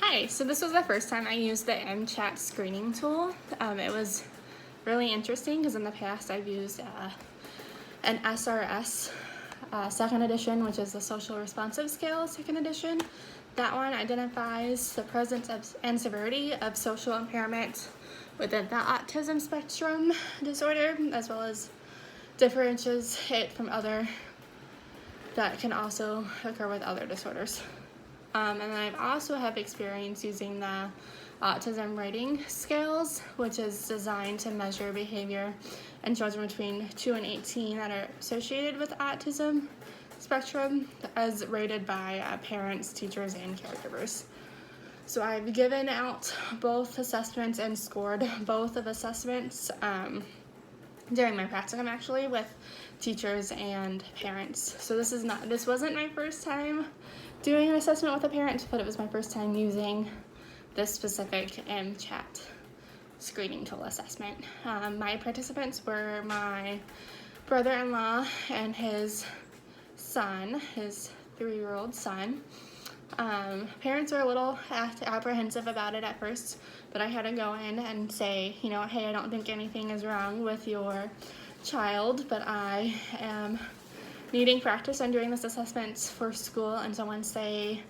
Hi, so this was the first time I used the MChat screening tool. It was really interesting because in the past I've used an SRS second edition, which is the Social Responsive Scale second edition. That one identifies the presence and severity of social impairment within the autism spectrum disorder, as well as differentiates it from other that can also occur with other disorders. And then I've also have experience using the autism rating scales, which is designed to measure behavior in children between 2 and 18 that are associated with autism spectrum, as rated by parents, teachers, and caregivers. So I've given out both assessments and scored both of assessments during my practicum, actually, with teachers and parents. So this wasn't my first time doing an assessment with a parent, but it was my first time using this specific MChat screening tool assessment. My participants were my brother-in-law and his son, his 3-year-old son. Parents were a little apprehensive about it at first, but I had to go in and say, hey, I don't think anything is wrong with your child, but I am needing practice on doing this assessment for school, and so once they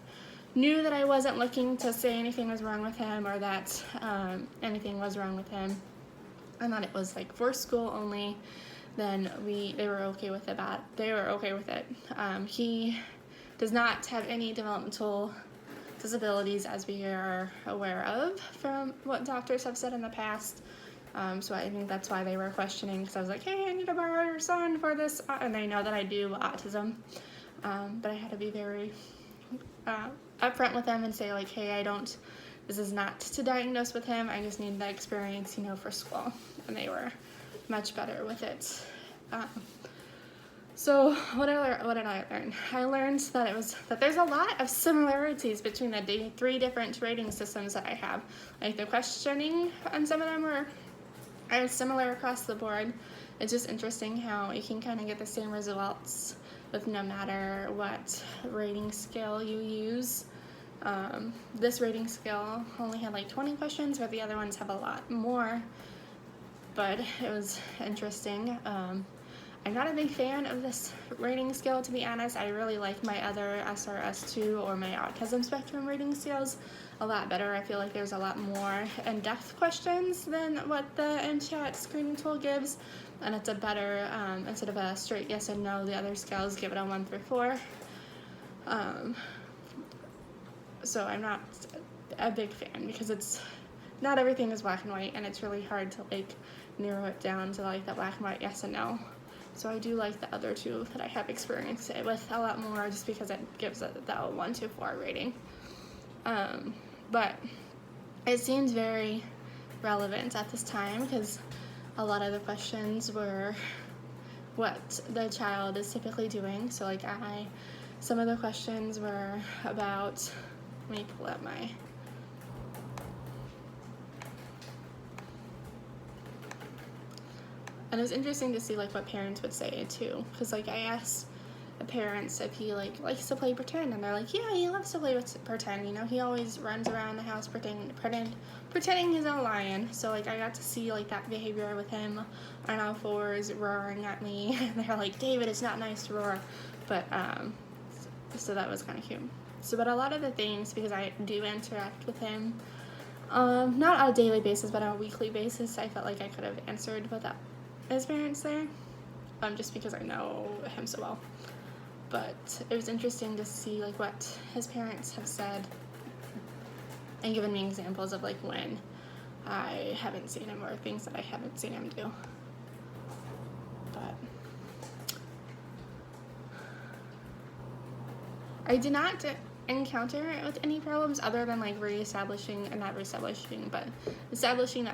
knew that I wasn't looking to say anything was wrong with him or that anything was wrong with him, and that it was like for school only, then they were okay with it. He does not have any developmental disabilities, as we are aware of from what doctors have said in the past. So I think that's why they were questioning, because I was like, hey, I need to borrow your son for this, and they know that I do autism, but I had to be very upfront with them and say, like, hey, this is not to diagnose with him, I just need the experience, for school, and they were much better with it. So what did I learn? I learned that there's a lot of similarities between the 3 different rating systems that I have. Like the questioning on some of them are similar across the board. It's just interesting how you can kind of get the same results with no matter what rating scale you use. This rating scale only had like 20 questions, but the other ones have a lot more. But it was interesting. I'm not a big fan of this rating scale, to be honest. I really like my other SRS2 or my autism spectrum rating scales a lot better. I feel like there's a lot more in-depth questions than what the MChat screening tool gives, and it's a better, instead of a straight yes and no, the other scales give it a 1 through 4. So I'm not a big fan because not everything is black and white, and it's really hard to narrow it down to that black and white yes and no. So I do like the other 2 that I have experience with a lot more, just because it gives it that 1 to 4 rating. But it seems very relevant at this time because a lot of the questions were what the child is typically doing. So some of the questions were about, let me pull up my, and it was interesting to see what parents would say too, because I asked the parents if he likes to play pretend, and they're like, yeah, he loves to play with pretend. He always runs around the house pretending he's a lion. So I got to see that behavior with him on all fours, roaring at me. And they're like, David, it's not nice to roar, but so that was kind of cute. So, but a lot of the things, because I do interact with him, not on a daily basis, but on a weekly basis, I felt like I could have answered without his parents there, just because I know him so well. But it was interesting to see what his parents have said and given me examples of when I haven't seen him or things that I haven't seen him do. But I did not encounter it with any problems other than establishing that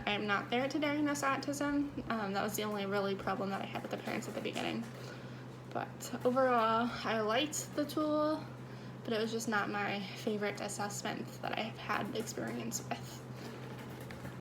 I am not there to diagnose autism. That was the only really problem that I had with the parents at the beginning. But overall, I liked the tool, but it was just not my favorite assessment that I've had experience with.